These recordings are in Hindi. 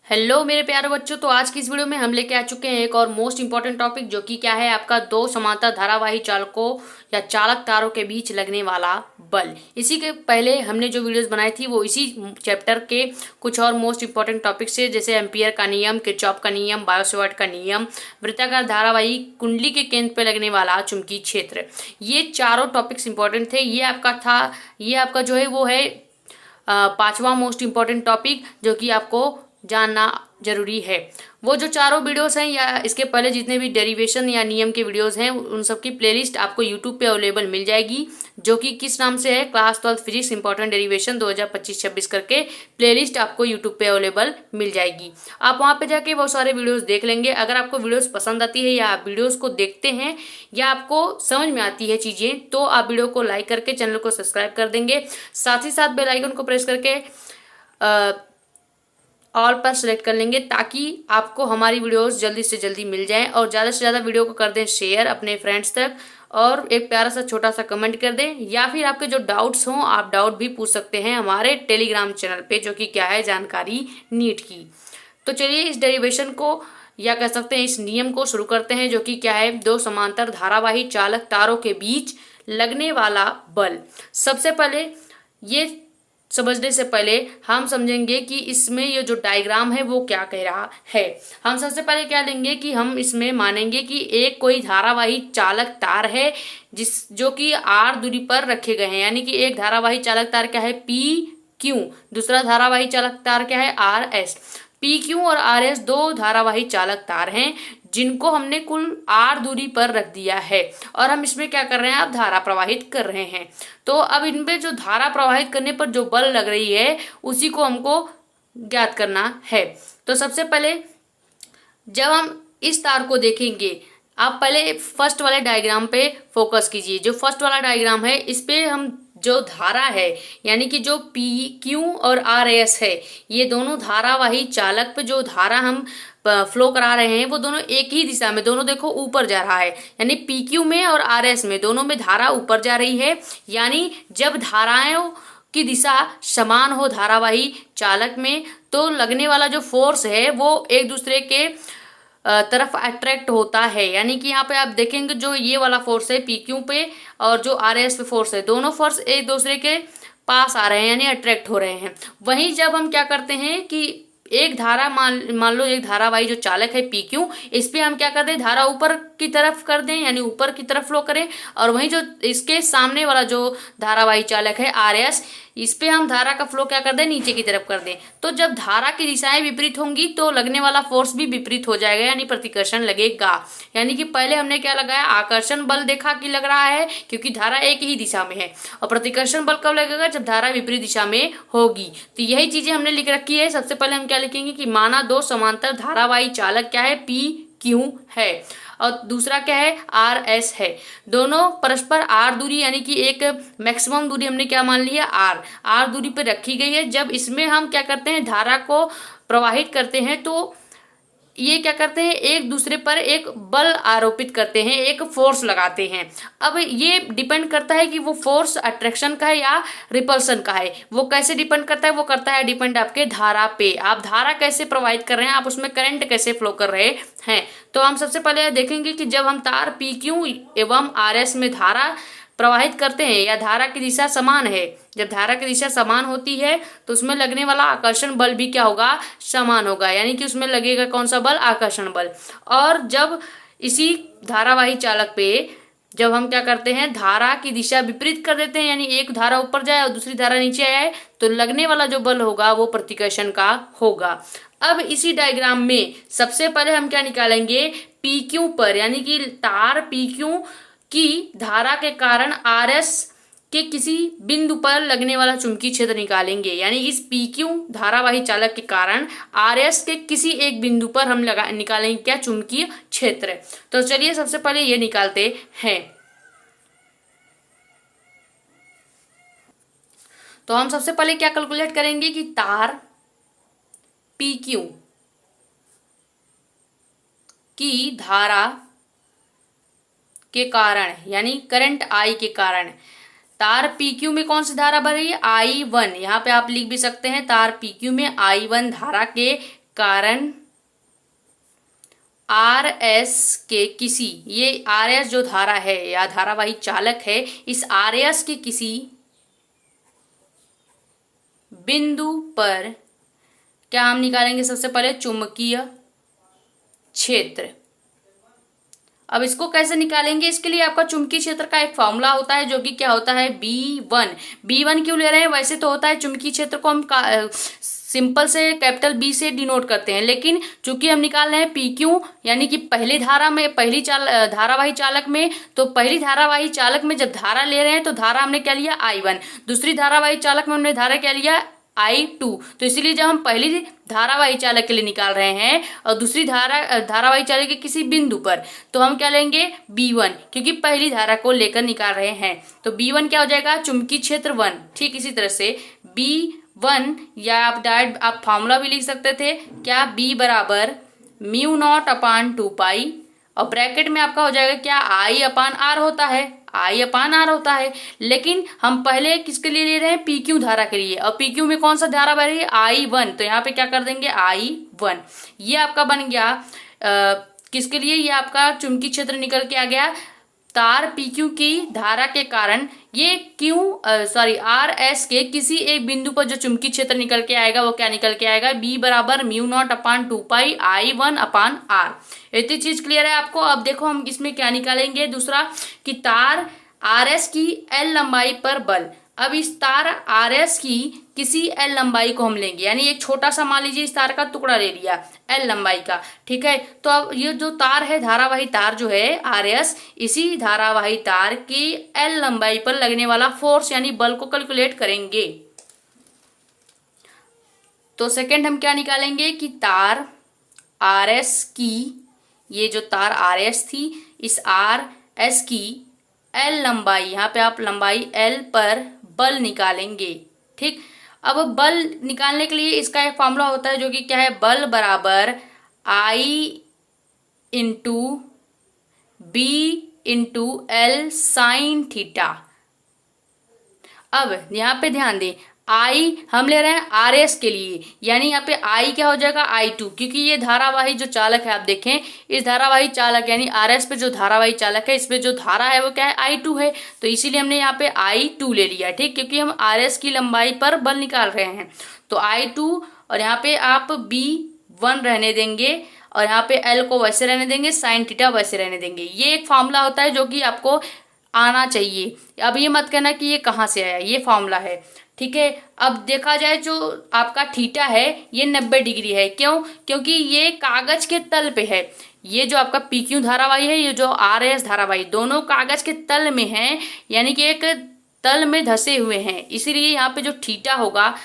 हेलो मेरे प्यारे बच्चों। तो आज की इस वीडियो में हम लेके आ चुके हैं एक और मोस्ट इंपॉर्टेंट टॉपिक, जो कि क्या है आपका दो समांतर धारावाही चालकों या चालक तारों के बीच लगने वाला बल। इसी के पहले हमने जो वीडियोस बनाई थी वो इसी चैप्टर के कुछ और मोस्ट इंपॉर्टेंट टॉपिक से, जैसे एम्पियर का नियम, किरचॉफ का नियम, बायो-सवार्ट का नियम, वृत्ताकार धारावाही, कुंडली के केंद्र पर लगने वाला चुंबकीय क्षेत्र। ये चारों टॉपिक्स इंपॉर्टेंट थे। ये आपका जो है वो है पांचवा मोस्ट इम्पॉर्टेंट टॉपिक, जो कि आपको जानना जरूरी है। वो जो चारों वीडियोस हैं या इसके पहले जितने भी डेरिवेशन या नियम के वीडियोस हैं, उन सब की प्लेलिस्ट आपको यूट्यूब पे अवेलेबल मिल जाएगी, जो कि किस नाम से है, क्लास 12 फिजिक्स इंपॉर्टेंट डेरिवेशन 2025-26 करके प्लेलिस्ट आपको यूट्यूब पे अवेलेबल मिल जाएगी। आप वहाँ पे जाके वो सारे वीडियोस देख लेंगे। अगर आपको वीडियोस पसंद आती है या आप वीडियोस को देखते हैं या आपको समझ में आती है चीज़ें, तो आप वीडियो को लाइक करके चैनल को सब्सक्राइब कर देंगे। साथ ही साथ बेल आइकन को प्रेस करके ऑल पर सेलेक्ट कर लेंगे, ताकि आपको हमारी वीडियोस जल्दी से जल्दी मिल जाएं। और ज़्यादा से ज़्यादा वीडियो को कर दें शेयर अपने फ्रेंड्स तक, और एक प्यारा सा छोटा सा कमेंट कर दें। या फिर आपके जो डाउट्स हों, आप डाउट भी पूछ सकते हैं हमारे टेलीग्राम चैनल पे, जो कि क्या है, जानकारी नीट की। तो चलिए इस डेरिवेशन को या कह सकते हैं इस नियम को शुरू करते हैं, जो कि क्या है, दो समांतर धारावाही चालक तारों के बीच लगने वाला बल। सबसे पहले ये समझने से पहले हम समझेंगे कि इसमें ये जो डायग्राम है वो क्या कह रहा है। हम सबसे पहले क्या लेंगे कि हम इसमें मानेंगे कि एक कोई धारावाही चालक तार है जो कि आर दूरी पर रखे गए हैं। यानी कि एक धारावाही चालक तार क्या है, पी क्यू, दूसरा धारावाही चालक तार क्या है, आर एस। पी क्यू और आर एस दो धारावाही चालक तार हैं, जिनको हमने कुल आर दूरी पर रख दिया है, और हम इसमें क्या कर रहे हैं, अब धारा प्रवाहित कर रहे हैं। तो अब इनपे जो धारा प्रवाहित करने पर जो बल लग रही है, उसी को हमको ज्ञात करना है। तो सबसे पहले जब हम इस तार को देखेंगे, आप पहले फर्स्ट वाले डायग्राम पे फोकस कीजिए। जो फर्स्ट वाला डायग्राम है, इस पे हम जो धारा है, यानी कि जो पी क्यू और आर एस है, ये दोनों धारावाही चालक पे जो धारा हम फ्लो करा रहे हैं, वो दोनों एक ही दिशा में, दोनों देखो ऊपर जा रहा है। यानी पी क्यू में और आर एस में, दोनों में धारा ऊपर जा रही है। यानी जब धाराओं की दिशा समान हो धारावाही चालक में, तो लगने वाला जो फोर्स है वो एक दूसरे के तरफ अट्रैक्ट होता है। यानी कि यहाँ पे आप देखेंगे जो ये वाला फोर्स है पी क्यू पे, और जो आर एस पे फोर्स है, दोनों फोर्स एक दूसरे के पास आ रहे हैं, यानी अट्रैक्ट हो रहे हैं। वहीं जब हम क्या करते हैं कि एक धारा मान लो एक धारावाही जो चालक है पी क्यू, इस पे हम क्या कर दें, धारा ऊपर की तरफ कर दें, यानी ऊपर की तरफ फ्लो करें। और वहीं जो इसके सामने वाला जो धारावाही चालक है आर एस, इस पे हम धारा का फ्लो क्या कर दें, नीचे की तरफ कर दें। तो जब धारा की दिशाएं विपरीत होंगी, तो लगने वाला फोर्स भी विपरीत हो जाएगा, यानी प्रतिकर्षण लगेगा। यानी कि पहले हमने क्या लगाया, आकर्षण बल देखा कि लग रहा है, क्योंकि धारा एक ही दिशा में है। और प्रतिकर्षण बल कब लगेगा, जब धारा विपरीत दिशा में होगी। तो यही चीजें हमने लिख रखी है। सबसे पहले हम क्या लिखेंगे कि माना दो समांतर धारावाही चालक क्या है, पी क्यू है, और दूसरा क्या है, आर एस है। दोनों परस्पर आर दूरी, यानी कि एक मैक्सिमम दूरी हमने क्या मान लिया, आर दूरी पर रखी गई है। जब इसमें हम क्या करते हैं, धारा को प्रवाहित करते हैं, तो ये क्या करते हैं, एक दूसरे पर एक बल आरोपित करते हैं, एक फोर्स लगाते हैं। अब ये डिपेंड करता है कि वो फोर्स अट्रैक्शन का है या रिपल्सन का है। वो कैसे डिपेंड करता है, वो करता है डिपेंड आपके धारा पे, आप धारा कैसे प्रवाहित कर रहे हैं, आप उसमें करंट कैसे फ्लो कर रहे हैं। तो हम सबसे पहले देखेंगे कि जब हम तार पी क्यू एवं आर एस में धारा प्रवाहित करते हैं, या धारा की दिशा समान है, जब धारा की दिशा समान होती है, तो उसमें लगने वाला आकर्षण बल भी क्या होगा, समान होगा। यानी कि उसमें लगेगा कौन सा बल, आकर्षण बल। और जब इसी धारावाही चालक पे जब हम क्या करते हैं, धारा की दिशा विपरीत कर देते हैं, यानी एक धारा ऊपर जाए और दूसरी धारा नीचे आए, तो लगने वाला जो बल होगा वो प्रतिकर्षण का होगा। अब इसी डायग्राम में सबसे पहले हम क्या निकालेंगे, पी क्यू पर, यानी कि तार पी क्यू की धारा के कारण आर एस के किसी बिंदु पर लगने वाला चुंबकीय क्षेत्र निकालेंगे। यानी इस पी क्यू धारावाही चालक के कारण आर एस के किसी एक बिंदु पर हम निकालेंगे क्या, चुंबकीय क्षेत्र। तो चलिए सबसे पहले ये निकालते हैं। तो हम सबसे पहले क्या कैलकुलेट करेंगे कि तार पी क्यू की धारा के कारण, यानी करंट आई के कारण, तार PQ में कौन सी धारा बह रही है, I1। यहाँ पे आप लिख भी सकते हैं तार PQ में I1 धारा के कारण आर एस के किसी, ये आर एस जो धारा है या धारावाही चालक है, इस आर एस के किसी बिंदु पर क्या हम निकालेंगे? सबसे पहले चुंबकीय क्षेत्र। अब इसको कैसे निकालेंगे? इसके लिए आपका चुंबकीय क्षेत्र का एक फॉर्मूला होता है जो कि क्या होता है? B1। B1 क्यों ले रहे हैं? वैसे तो होता है चुंबकीय क्षेत्र को हम सिंपल से कैपिटल बी से डिनोट करते हैं, लेकिन चूंकि हम निकाल रहे हैं PQ यानी कि पहली धारा में, पहली धारावाही चालक में, तो पहली धारावाही चालक में जब धारा ले रहे हैं तो धारा हमने क्या लिया? I1। दूसरी धारावाही चालक में हमने धारा क्या लिया? I2। तो इसीलिए जब हम पहली धारावाही चालक के लिए निकाल रहे हैं और दूसरी धारावाही चालक के किसी बिंदु पर, तो हम क्या लेंगे? B1, क्योंकि पहली धारा को लेकर निकाल रहे हैं। तो B1 क्या हो जाएगा? चुंबकीय क्षेत्र 1। ठीक इसी तरह से B1 या आप डायरेक्ट आप फॉर्मूला भी लिख सकते थे, क्या? B बराबर μ0/2 और ब्रैकेट में आपका हो जाएगा क्या? I/R होता है, I/R होता है। लेकिन हम पहले किसके लिए ले रहे हैं? PQ धारा के लिए, और PQ में कौन सा धारा बह रही है? I1। तो यहाँ पे क्या कर देंगे? I1। ये आपका बन गया किसके लिए? ये आपका चुंबकीय क्षेत्र निकल के आ गया तार PQ की धारा के कारण ये RS के किसी एक बिंदु पर जो चुंबकीय क्षेत्र निकल के आएगा वो क्या निकल के आएगा? B बराबर μ0/2 I1/R। इतनी चीज क्लियर है आपको? अब देखो हम इसमें क्या निकालेंगे दूसरा, कि तार RS की L लंबाई पर बल। अब इस तार RS की किसी L लंबाई को हम लेंगे, यानी एक छोटा सा मान लीजिए इस तार का टुकड़ा ले लिया L लंबाई का, ठीक है। तो अब ये जो तार है, धारावाही तार जो है RS, इसी धारावाही तार की L लंबाई पर लगने वाला फोर्स यानी बल को कैलकुलेट करेंगे। तो सेकंड हम क्या निकालेंगे कि तार RS की, ये जो तार RS थी, इस RS की L लंबाई, यहाँ पे आप लंबाई L पर बल निकालेंगे, ठीक। अब बल निकालने के लिए इसका एक फॉर्मूला होता है जो कि क्या है? बल बराबर I into B into L sine theta. अब यहाँ पे ध्यान दें, I हम ले रहे हैं RS के लिए, यानी यहाँ पे I क्या हो जाएगा? I2, क्योंकि ये धारावाही जो चालक है, आप देखें इस धारावाही चालक यानी RS पे जो धारावाही चालक है, इसमें जो धारा है वो क्या है? I2 है। तो इसीलिए हमने यहाँ पे I2 ले लिया, ठीक, क्योंकि हम RS की लंबाई पर बल निकाल रहे हैं। तो I2 और यहाँ पे आप B1 रहने देंगे और यहाँ पे L को वैसे रहने देंगे, साइन थीटा वैसे रहने देंगे। ये एक फॉर्मूला होता है जो कि आपको आना चाहिए। अब ये मत कहना कि ये कहाँ से आया, ये फॉर्मूला है, ठीक है। अब देखा जाए जो आपका थीटा है ये 90 डिग्री है। क्यों? क्योंकि ये कागज के तल पे है। ये जो आपका PQ धारावाही है, ये जो RS धारावाही, दोनों कागज के तल में है, यानी कि एक तल में धसे हुए हैं। इसीलिए यहाँ पे जो थीटा होगा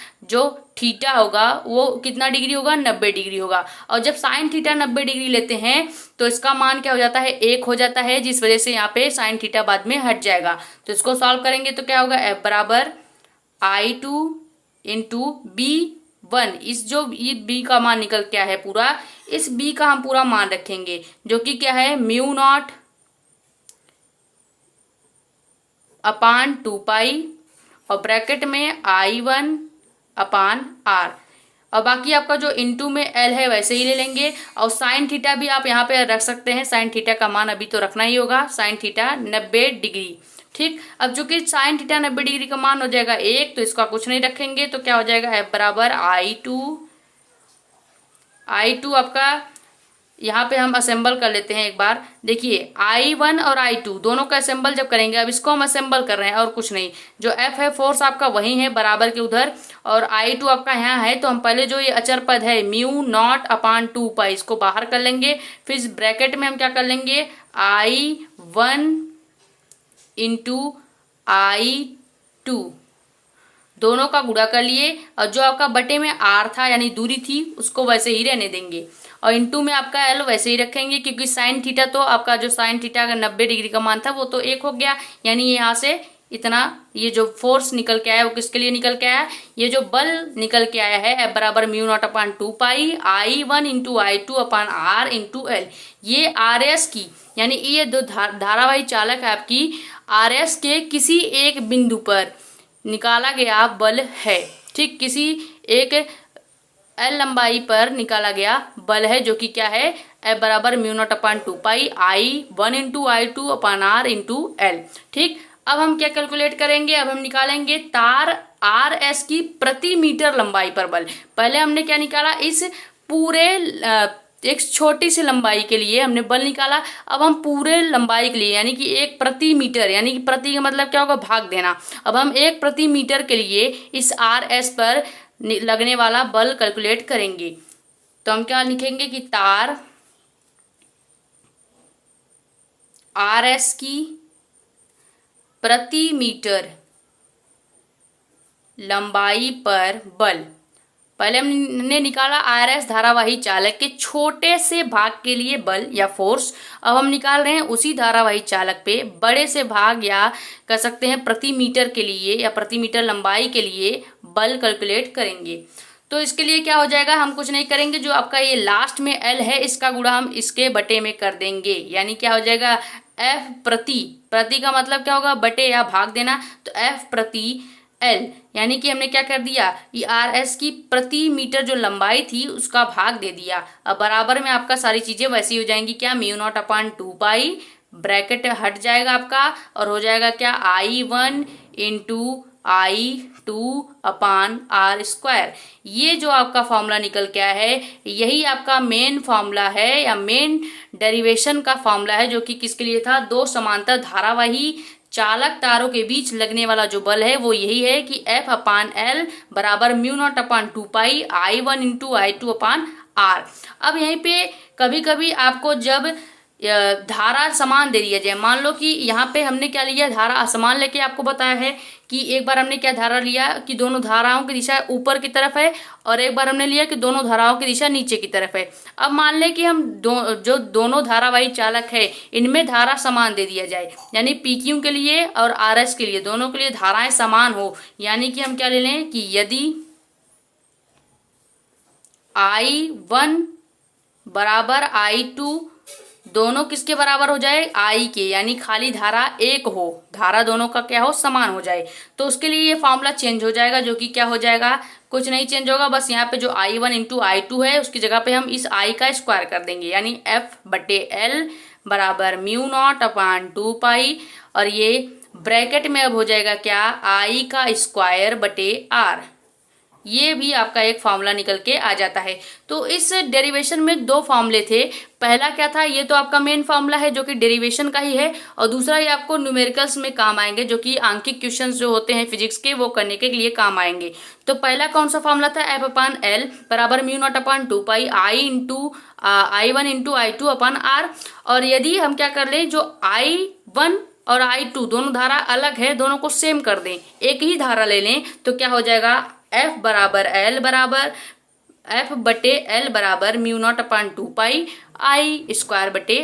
वो कितना डिग्री होगा? 90 डिग्री होगा। और जब साइन थीटा 90 डिग्री लेते हैं तो इसका मान क्या हो जाता है? 1 हो जाता है, जिस वजह से यहाँ पे साइन थीटा बाद में हट जाएगा। तो इसको सॉल्व करेंगे तो क्या होगा? F बराबर I2 इंटू B1। इस जो ये B का मान निकल क्या है पूरा, इस B का हम पूरा मान रखेंगे जो कि क्या है? μ0/2 और ब्रैकेट में I1/R। और बाकी आपका जो इंटू में L है वैसे ही ले लेंगे। और साइन थीटा भी आप यहाँ पे रख सकते हैं। साइन थीटा का मान अभी तो रखना ही होगा, साइन थीटा 90 डिग्री, ठीक। अब जो कि साइन थीटा 90 डिग्री का मान हो जाएगा 1, तो इसका कुछ नहीं रखेंगे, तो क्या हो जाएगा? F बराबर I2 आपका यहाँ पे हम असेंबल कर लेते हैं एक बार। देखिए I1 और I2 दोनों का असेंबल जब करेंगे, अब इसको हम असेंबल कर रहे हैं और कुछ नहीं। जो F है फोर्स आपका वही है बराबर के उधर, और I2 आपका यहाँ है। तो हम पहले जो ये अचर पद है μ0/2 इसको बाहर कर लेंगे। फिर इस ब्रैकेट में हम क्या कर लेंगे? I1 इंटू I2 दोनों का गुणा कर लिए, और जो आपका बटे में R था यानी दूरी थी उसको वैसे ही रहने देंगे, और इंटू में आपका L वैसे ही रखेंगे, क्योंकि साइन थीटा तो आपका जो साइन थीटा का 90 डिग्री का मान था वो तो 1 हो गया। यानी यहाँ से इतना ये जो फोर्स निकल के आया वो किसके लिए निकल के आया? ये जो बल निकल के आया है F बराबर μ0/2 I1 into I2/R into L। ये RS की यानी ये दो धारावाही चालक है आपकी RS के किसी एक बिंदु पर निकाला गया बल है, ठीक। किसी एक L लंबाई पर निकाला गया बल है, जो कि क्या है, F बराबर म्यू नॉट अपान 2 पाई I1 इंटू I2 अपान R इंटू L। ठीक, अब हम क्या कैलकुलेट करेंगे, अब हम निकालेंगे तार RS की प्रति मीटर लंबाई पर बल। पहले हमने क्या निकाला, इस पूरे एक छोटी सी लंबाई के लिए हमने बल निकाला। अब हम पूरे लंबाई के लिए यानी कि 1 प्रति मीटर, यानी कि प्रति का मतलब क्या होगा, भाग देना। अब हम 1 प्रति मीटर के लिए इस RS पर लगने वाला बल कैलकुलेट करेंगे। तो हम क्या लिखेंगे कि तार RS की प्रति मीटर लंबाई पर बल, पहले हमने निकाला RS धारावाही चालक के छोटे से भाग के लिए बल या फोर्स। अब हम निकाल रहे हैं उसी धारावाही चालक पे बड़े से भाग या कह सकते हैं प्रति मीटर के लिए या प्रति मीटर लंबाई के लिए बल कैलकुलेट करेंगे। तो इसके लिए क्या हो जाएगा, हम कुछ नहीं करेंगे, जो आपका ये लास्ट में L है इसका गुणा हम इसके बटे में कर देंगे। यानी क्या हो जाएगा, F प्रति का मतलब क्या होगा, बटे या भाग देना। तो F प्रति L, यानी कि हमने क्या कर दिया, ये RS की प्रति मीटर जो लंबाई थी उसका भाग दे दिया। अब बराबर में आपका सारी चीजें वैसी हो जाएंगी, क्या, म्यू नॉट अपान 2 पाई, ब्रैकेट हट जाएगा आपका और हो जाएगा क्या, I1 इंटू I2 अपान R स्क्वायर। ये जो आपका फॉर्मूला निकल के आया है, यही आपका मेन फॉर्मूला है या मेन डेरिवेशन का फॉर्मूला है, जो कि किसके लिए था, दो समांतर धारावाही चालक तारों के बीच लगने वाला जो बल है वो यही है कि F अपान L बराबर म्यू नॉट अपान 2 पाई I1 इंटू I2 अपान R। अब यहीं पे कभी कभी आपको जब धारा समान दे दिया जाए, मान लो कि यहाँ पे हमने क्या लिया, धारा असमान लेके आपको बताया है कि एक बार हमने क्या धारा लिया कि दोनों धाराओं की दिशा ऊपर की तरफ है और एक बार हमने लिया कि दोनों धाराओं की दिशा नीचे की तरफ है। अब मान लें कि हम जो दोनों धारावाही चालक है इनमें धारा समान दे दिया जाए, यानी PQ के लिए और RS के लिए दोनों के लिए धाराएं समान हो। यानी कि हम क्या ले लें कि यदि I1 बराबर I2 दोनों किसके बराबर हो जाए, I के, यानी खाली धारा एक हो, धारा दोनों का क्या हो, समान हो जाए, तो उसके लिए ये फॉर्मूला चेंज हो जाएगा, जो कि क्या हो जाएगा, कुछ नहीं चेंज होगा, बस यहाँ पे जो I1 इंटू I2 है उसकी जगह पे हम इस I का स्क्वायर कर देंगे, यानी F बटे L बराबर म्यू नॉट अपान 2 पाई और ये ब्रैकेट में अब हो जाएगा क्या, I का स्क्वायर बटे R। ये भी आपका एक फॉर्मूला निकल के आ जाता है। तो इस डेरिवेशन में दो फॉर्मूले थे, पहला क्या था, ये तो आपका मेन फॉर्मूला है जो कि डेरिवेशन का ही है, और दूसरा ये आपको न्यूमेरिकल्स में काम आएंगे, जो कि आंकिक क्वेश्चंस जो होते हैं फिजिक्स के वो करने के लिए काम आएंगे। तो पहला कौन सा फॉर्मूला था, F अपान L बराबर म्यू नॉट अपान 2 पाई I1 इंटू I2 अपान R। और यदि हम क्या कर लें, जो I1 और I2 दोनों धारा अलग है, दोनों को सेम कर दें, एक ही धारा ले लें, तो क्या हो जाएगा, F बराबर L बराबर F बटे L बराबर mu naught upon 2 pi I square बटे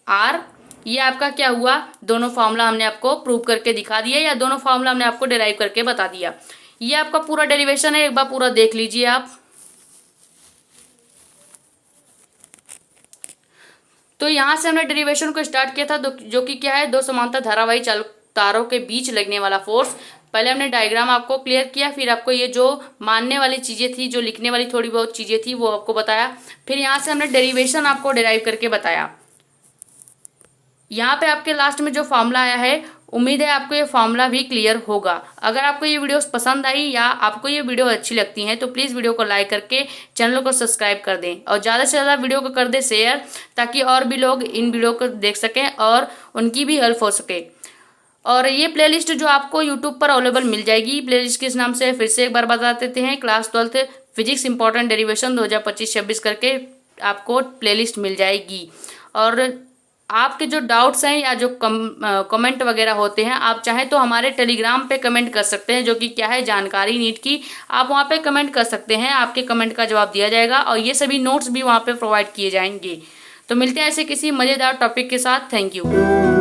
R। ये आपका क्या हुआ, दोनों फॉर्मूला हमने आपको प्रूव करके दिखा दिया या दोनों फॉर्मूला हमने आपको डिराइव करके बता दिया। ये आपका पूरा डेरिवेशन है, एक बार पूरा देख लीजिए आप। तो यहाँ से हमने डेरिवेशन को स्टार्ट किया था, जो कि क्या है, दो समांतर धारावाही चालक तारों के बीच लगने वाला फोर्स। पहले हमने डायग्राम आपको क्लियर किया, फिर आपको ये जो मानने वाली चीजें थी, जो लिखने वाली थोड़ी बहुत चीजें थी वो आपको बताया, फिर यहाँ से हमने डेरिवेशन आपको डिराइव करके बताया। यहाँ पे आपके लास्ट में जो फॉर्मूला आया है, उम्मीद है आपको ये फॉर्मूला भी क्लियर होगा। अगर आपको ये वीडियोस पसंद आई या आपको ये वीडियो अच्छी लगती हैं तो प्लीज़ वीडियो को लाइक करके चैनल को सब्सक्राइब कर दें और ज़्यादा से ज़्यादा वीडियो को कर दें शेयर, ताकि और भी लोग इन वीडियो को देख सकें और उनकी भी हेल्प हो सके। और ये प्लेलिस्ट जो आपको यूट्यूब पर अवेलेबल मिल जाएगी, प्लेलिस्ट किस नाम से फिर से एक बार बता देते हैं, क्लास 12 फिजिक्स इंपॉर्टेंट डेरिवेशन 2025-26 करके आपको प्लेलिस्ट मिल जाएगी। और आपके जो डाउट्स हैं या जो कमेंट वगैरह होते हैं, आप चाहें तो हमारे टेलीग्राम पे कमेंट कर सकते हैं, जो कि क्या है, जानकारी नीट की, आप वहाँ पे कमेंट कर सकते हैं, आपके कमेंट का जवाब दिया जाएगा और ये सभी नोट्स भी वहाँ पे प्रोवाइड किए जाएंगे। तो मिलते हैं ऐसे किसी मज़ेदार टॉपिक के साथ। Thank you.